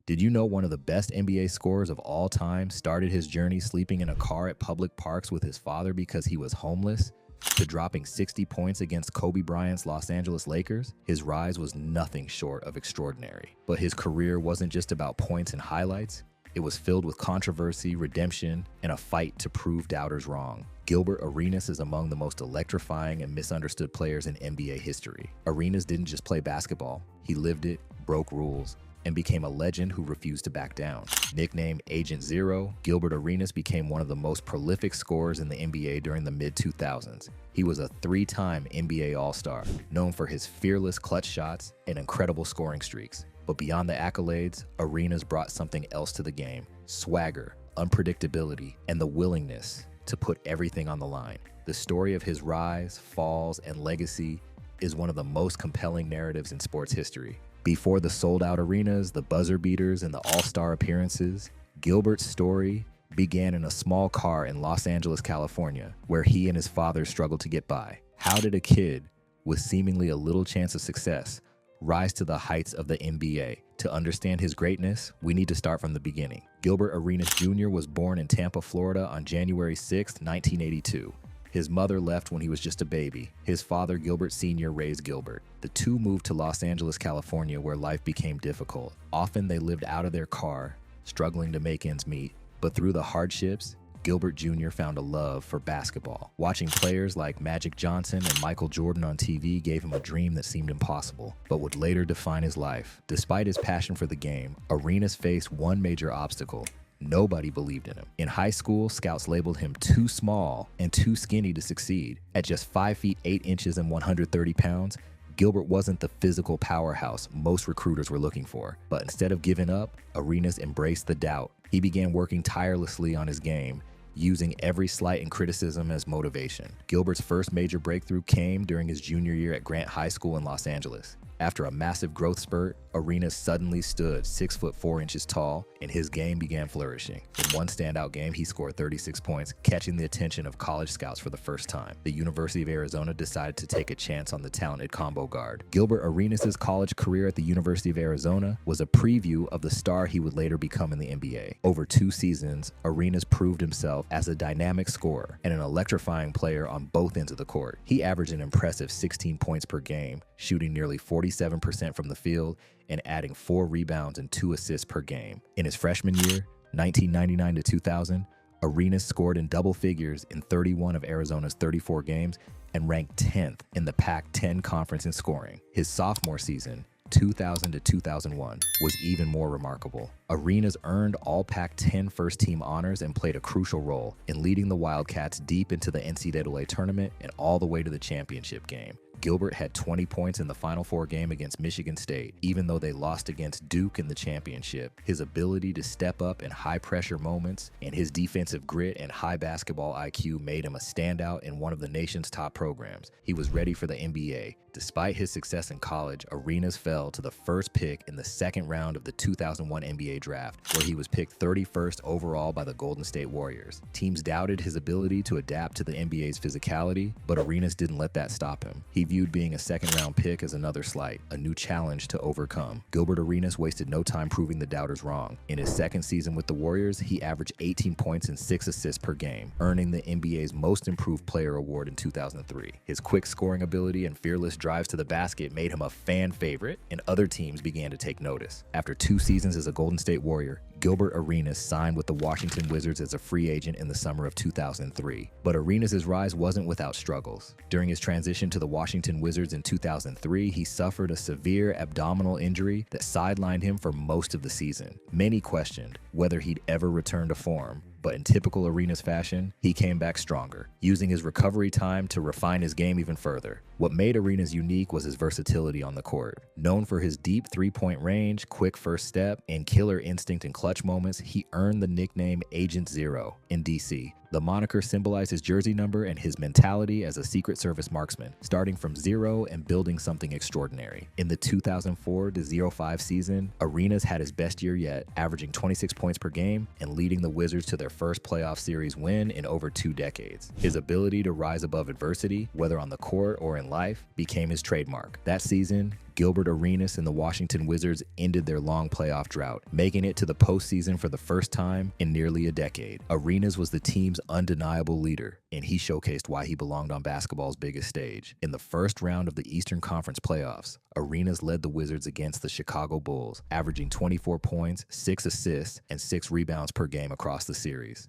Did you know one of the best NBA scorers of all time started his journey sleeping in a car at public parks with his father because he was homeless, to dropping 60 points against Kobe Bryant's Los Angeles Lakers? His rise was nothing short of extraordinary. But his career wasn't just about points and highlights. It was filled with controversy, redemption, and a fight to prove doubters wrong. Gilbert Arenas is among the most electrifying and misunderstood players in NBA history. Arenas didn't just play basketball. He lived it, broke rules, and became a legend who refused to back down. Nicknamed Agent Zero, Gilbert Arenas became one of the most prolific scorers in the NBA during the mid-2000s. He was a three-time NBA All-Star, known for his fearless clutch shots and incredible scoring streaks. But beyond the accolades, Arenas brought something else to the game: swagger, unpredictability, and the willingness to put everything on the line. The story of his rise, falls, and legacy is one of the most compelling narratives in sports history. Before the sold-out arenas, the buzzer beaters, and the all-star appearances, Gilbert's story began in a small car in Los Angeles, California, where he and his father struggled to get by. How did a kid with seemingly a little chance of success rise to the heights of the NBA? To understand his greatness, we need to start from the beginning. Gilbert Arenas Jr. was born in Tampa, Florida on January 6, 1982. His mother left when he was just a baby. His father, Gilbert Sr., raised Gilbert. The two moved to Los Angeles, California, where life became difficult. Often they lived out of their car, struggling to make ends meet. But through the hardships, Gilbert Jr. found a love for basketball. Watching players like Magic Johnson and Michael Jordan on TV gave him a dream that seemed impossible, but would later define his life. Despite his passion for the game, Arenas faced one major obstacle: nobody believed in him. In high school, scouts labeled him too small and too skinny to succeed. At just 5 feet 8 inches and 130 pounds, Gilbert wasn't the physical powerhouse most recruiters were looking for. But instead of giving up, Arenas embraced the doubt. He began working tirelessly on his game, using every slight and criticism as motivation. Gilbert's first major breakthrough came during his junior year at Grant High School in Los Angeles. After a massive growth spurt, Arenas suddenly stood 6 foot 4 inches tall, and his game began flourishing. In one standout game, he scored 36 points, catching the attention of college scouts for the first time. The University of Arizona decided to take a chance on the talented combo guard. Gilbert Arenas' college career at the University of Arizona was a preview of the star he would later become in the NBA. Over 2 seasons, Arenas proved himself as a dynamic scorer and an electrifying player on both ends of the court. He averaged an impressive 16 points per game, shooting nearly 47% from the field and adding 4 rebounds and 2 assists per game. In his freshman year, 1999 to 2000, Arenas scored in double figures in 31 of Arizona's 34 games and ranked 10th in the Pac-10 conference in scoring. His sophomore season, 2000 to 2001, was even more remarkable. Arenas earned all Pac-10 first-team honors and played a crucial role in leading the Wildcats deep into the NCAA tournament and all the way to the championship game. Gilbert had 20 points in the Final Four game against Michigan State, even though they lost against Duke in the championship. His ability to step up in high-pressure moments and his defensive grit and high basketball IQ made him a standout in one of the nation's top programs. He was ready for the NBA. Despite his success in college, Arenas fell to the first pick in the second round of the 2001 NBA draft, where he was picked 31st overall by the Golden State Warriors. Teams doubted his ability to adapt to the NBA's physicality, but Arenas didn't let that stop him. He viewed being a second-round pick as another slight, a new challenge to overcome. Gilbert Arenas wasted no time proving the doubters wrong. In his second season with the Warriors, he averaged 18 points and 6 assists per game, earning the NBA's Most Improved Player award in 2003. His quick scoring ability and fearless drives to the basket made him a fan favorite, and other teams began to take notice. After 2 seasons as a Golden State Warrior, Gilbert Arenas signed with the Washington Wizards as a free agent in the summer of 2003. But Arenas' rise wasn't without struggles. During his transition to the Washington Wizards in 2003, he suffered a severe abdominal injury that sidelined him for most of the season. Many questioned whether he'd ever return to form, but in typical Arenas fashion, he came back stronger, using his recovery time to refine his game even further. What made Arenas unique was his versatility on the court. Known for his deep three-point range, quick first step, and killer instinct in clutch moments, he earned the nickname Agent Zero in DC. The moniker symbolized his jersey number and his mentality as a Secret Service marksman, starting from zero and building something extraordinary. In the 2004 to 05 season, Arenas had his best year yet, averaging 26 points per game and leading the Wizards to their first playoff series win in over 2 decades. His ability to rise above adversity, whether on the court or in life, became his trademark. That season, Gilbert Arenas and the Washington Wizards ended their long playoff drought, making it to the postseason for the first time in nearly a decade. Arenas was the team's undeniable leader, and he showcased why he belonged on basketball's biggest stage. In the first round of the Eastern Conference playoffs, Arenas led the Wizards against the Chicago Bulls, averaging 24 points, 6 assists, and 6 rebounds per game across the series.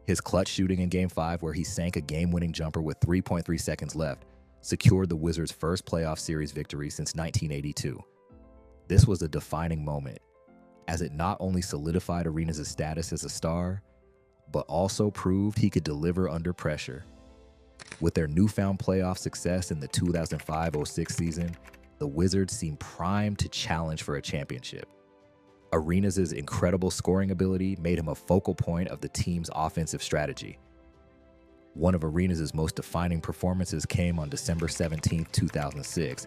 His clutch shooting in Game 5, where he sank a game-winning jumper with 3.3 seconds left, secured the Wizards' first playoff series victory since 1982. This was a defining moment, as it not only solidified Arenas' status as a star, but also proved he could deliver under pressure. With their newfound playoff success in the 2005-06 season, the Wizards seemed primed to challenge for a championship. Arenas' incredible scoring ability made him a focal point of the team's offensive strategy. One of Arenas' most defining performances came on December 17, 2006,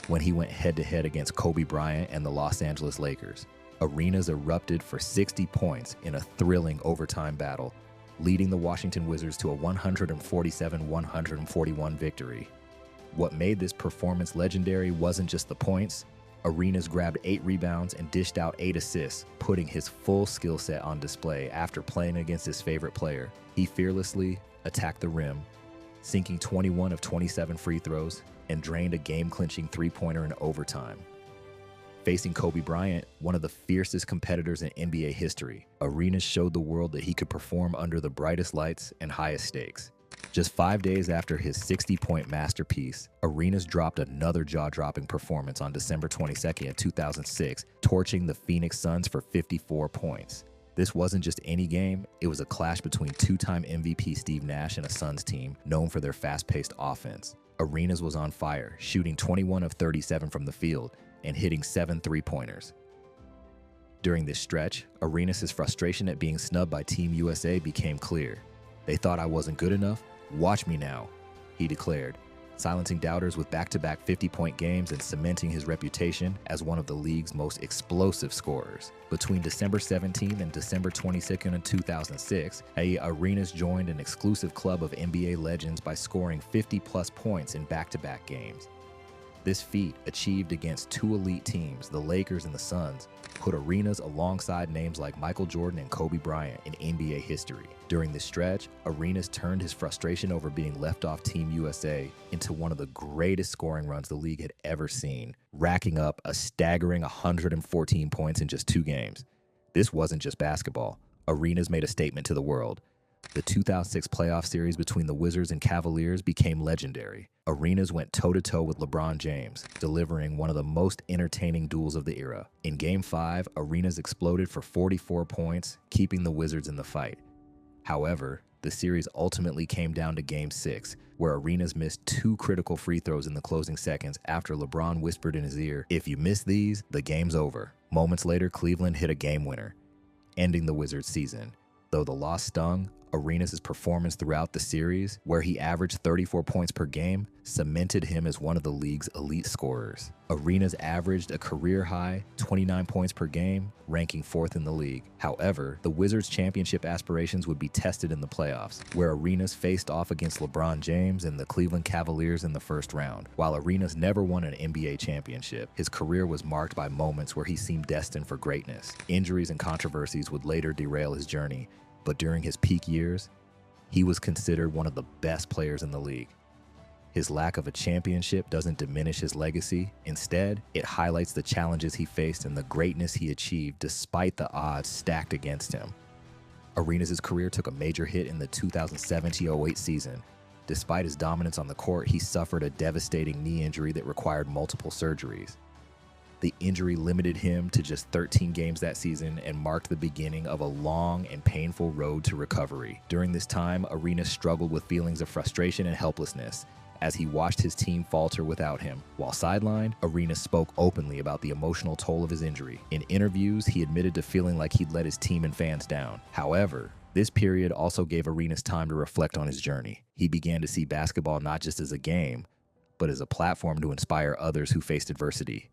when he went head-to-head against Kobe Bryant and the Los Angeles Lakers. Arenas erupted for 60 points in a thrilling overtime battle, leading the Washington Wizards to a 147-141 victory. What made this performance legendary wasn't just the points. Arenas grabbed 8 rebounds and dished out 8 assists, putting his full skill set on display after playing against his favorite player. He fearlessly attacked the rim, sinking 21 of 27 free throws, and drained a game-clinching three-pointer in overtime. Facing Kobe Bryant, one of the fiercest competitors in NBA history, Arenas showed the world that he could perform under the brightest lights and highest stakes. Just 5 days after his 60-point masterpiece, Arenas dropped another jaw-dropping performance on December 22, 2006, torching the Phoenix Suns for 54 points. This wasn't just any game, it was a clash between two-time MVP Steve Nash and a Suns team known for their fast-paced offense. Arenas was on fire, shooting 21 of 37 from the field and hitting 7 three-pointers. During this stretch, Arenas' frustration at being snubbed by Team USA became clear. "They thought I wasn't good enough? Watch me now," he declared, silencing doubters with back-to-back 50-point games and cementing his reputation as one of the league's most explosive scorers. Between December 17 and December 22 in 2006, Arenas joined an exclusive club of NBA legends by scoring 50-plus points in back-to-back games. This feat, achieved against two elite teams, the Lakers and the Suns, put Arenas alongside names like Michael Jordan and Kobe Bryant in NBA history. During this stretch, Arenas turned his frustration over being left off Team USA into one of the greatest scoring runs the league had ever seen, racking up a staggering 114 points in just 2 games. This wasn't just basketball. Arenas made a statement to the world. The 2006 playoff series between the Wizards and Cavaliers became legendary. Arenas went toe-to-toe with LeBron James, delivering one of the most entertaining duels of the era. In Game 5, Arenas exploded for 44 points, keeping the Wizards in the fight. However, the series ultimately came down to Game 6, where Arenas missed 2 critical free throws in the closing seconds after LeBron whispered in his ear, "If you miss these, the game's over." Moments later, Cleveland hit a game winner, ending the Wizards' season. Though the loss stung, Arenas' performance throughout the series, where he averaged 34 points per game, cemented him as one of the league's elite scorers. Arenas averaged a career-high 29 points per game, ranking 4th in the league. However, the Wizards' championship aspirations would be tested in the playoffs, where Arenas faced off against LeBron James and the Cleveland Cavaliers in the first round. While Arenas never won an NBA championship, his career was marked by moments where he seemed destined for greatness. Injuries and controversies would later derail his journey, but during his peak years, he was considered one of the best players in the league. His lack of a championship doesn't diminish his legacy. Instead, it highlights the challenges he faced and the greatness he achieved despite the odds stacked against him. Arenas' career took a major hit in the 2007-08 season. Despite his dominance on the court, he suffered a devastating knee injury that required multiple surgeries. The injury limited him to just 13 games that season and marked the beginning of a long and painful road to recovery. During this time, Arenas struggled with feelings of frustration and helplessness as he watched his team falter without him. While sidelined, Arenas spoke openly about the emotional toll of his injury. In interviews, he admitted to feeling like he'd let his team and fans down. However, this period also gave Arenas time to reflect on his journey. He began to see basketball not just as a game, but as a platform to inspire others who faced adversity.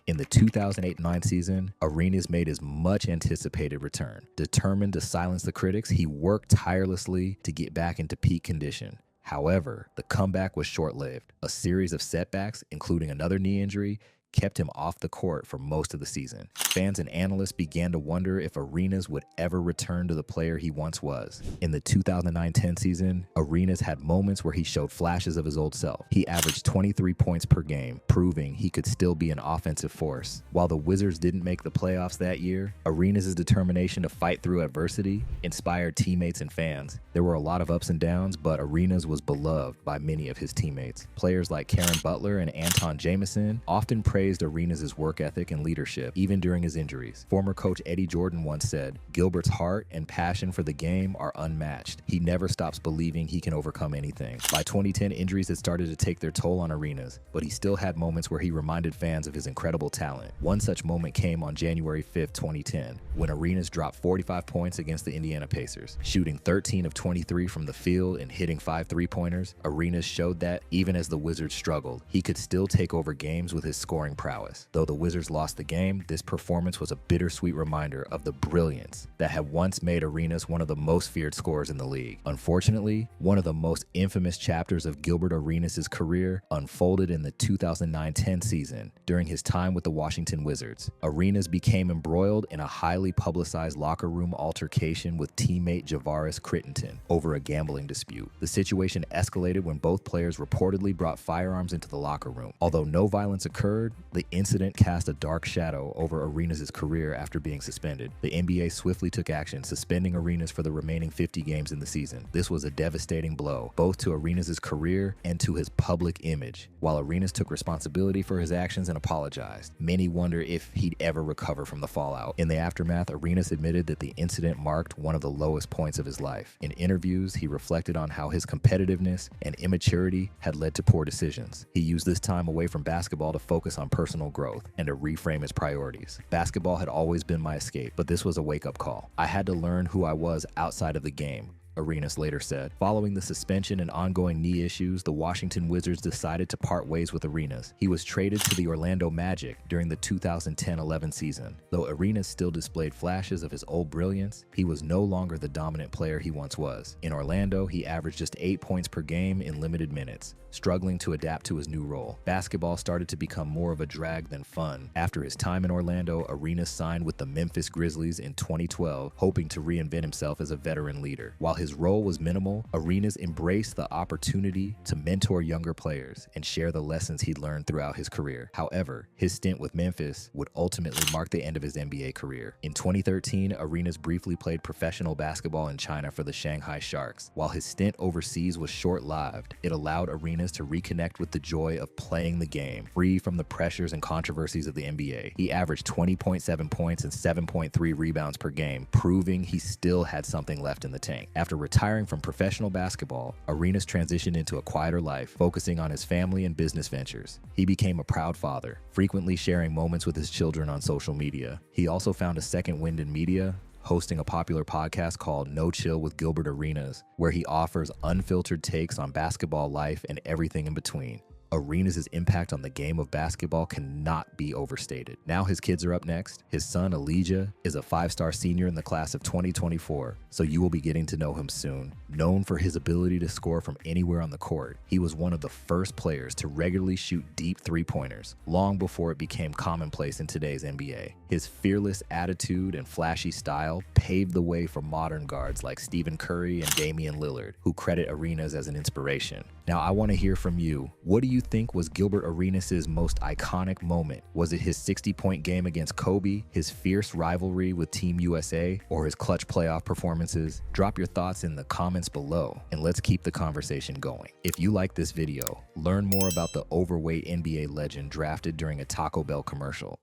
In the 2008-09 season, Arenas made his much-anticipated return. Determined to silence the critics, he worked tirelessly to get back into peak condition. However, the comeback was short-lived. A series of setbacks, including another knee injury, kept him off the court for most of the season. Fans and analysts began to wonder if Arenas would ever return to the player he once was. In the 2009-10 season, Arenas had moments where he showed flashes of his old self. He averaged 23 points per game, proving he could still be an offensive force. While the Wizards didn't make the playoffs that year, Arenas' determination to fight through adversity inspired teammates and fans. There were a lot of ups and downs, but Arenas was beloved by many of his teammates. Players like Karen Butler and Anton Jamison often praised Arenas' work ethic and leadership, even during his injuries. Former coach Eddie Jordan once said, "Gilbert's heart and passion for the game are unmatched. He never stops believing he can overcome anything." By 2010, injuries had started to take their toll on Arenas, but he still had moments where he reminded fans of his incredible talent. One such moment came on January 5th, 2010, when Arenas dropped 45 points against the Indiana Pacers. Shooting 13 of 23 from the field and hitting 5 three-pointers, Arenas showed that, even as the Wizards struggled, he could still take over games with his scoring prowess. Though the Wizards lost the game, this performance was a bittersweet reminder of the brilliance that had once made Arenas one of the most feared scorers in the league. Unfortunately, one of the most infamous chapters of Gilbert Arenas' career unfolded in the 2009-10 season during his time with the Washington Wizards. Arenas became embroiled in a highly publicized locker room altercation with teammate Javaris Crittenton over a gambling dispute. The situation escalated when both players reportedly brought firearms into the locker room. Although no violence occurred, the incident cast a dark shadow over Arenas' career after being suspended. The NBA swiftly took action, suspending Arenas for the remaining 50 games in the season. This was a devastating blow, both to Arenas' career and to his public image. While Arenas took responsibility for his actions and apologized, many wonder if he'd ever recover from the fallout. In the aftermath, Arenas admitted that the incident marked one of the lowest points of his life. In interviews, he reflected on how his competitiveness and immaturity had led to poor decisions. He used this time away from basketball to focus on personal growth and to reframe his priorities. "Basketball had always been my escape, but this was a wake-up call. I had to learn who I was outside of the game," Arenas later said. Following the suspension and ongoing knee issues, the Washington Wizards decided to part ways with Arenas. He was traded to the Orlando Magic during the 2010-11 season. Though Arenas still displayed flashes of his old brilliance, he was no longer the dominant player he once was. In Orlando, he averaged just 8 points per game in limited minutes, struggling to adapt to his new role. Basketball started to become more of a drag than fun. After his time in Orlando, Arenas signed with the Memphis Grizzlies in 2012, hoping to reinvent himself as a veteran leader. While his role was minimal, Arenas embraced the opportunity to mentor younger players and share the lessons he'd learned throughout his career. However, his stint with Memphis would ultimately mark the end of his NBA career. In 2013, Arenas briefly played professional basketball in China for the Shanghai Sharks. While his stint overseas was short-lived, it allowed Arenas to reconnect with the joy of playing the game, free from the pressures and controversies of the NBA. He averaged 20.7 points and 7.3 rebounds per game, proving he still had something left in the tank. After retiring from professional basketball, Arenas transitioned into a quieter life, focusing on his family and business ventures. He became a proud father, frequently sharing moments with his children on social media. He also found a second wind in media, hosting a popular podcast called No Chill with Gilbert Arenas, where he offers unfiltered takes on basketball life and everything in between. Arenas' impact on the game of basketball cannot be overstated. Now his kids are up next. His son, Elijah, is a 5-star senior in the class of 2024, so you will be getting to know him soon. Known for his ability to score from anywhere on the court, he was one of the first players to regularly shoot deep three-pointers, long before it became commonplace in today's NBA. His fearless attitude and flashy style paved the way for modern guards like Stephen Curry and Damian Lillard, who credit Arenas as an inspiration. Now, I want to hear from you. What do you think was Gilbert Arenas' most iconic moment? Was it his 60-point game against Kobe, his fierce rivalry with Team USA, or his clutch playoff performances? Drop your thoughts in the comments below, and let's keep the conversation going. If you like this video, learn more about the overweight NBA legend drafted during a Taco Bell commercial.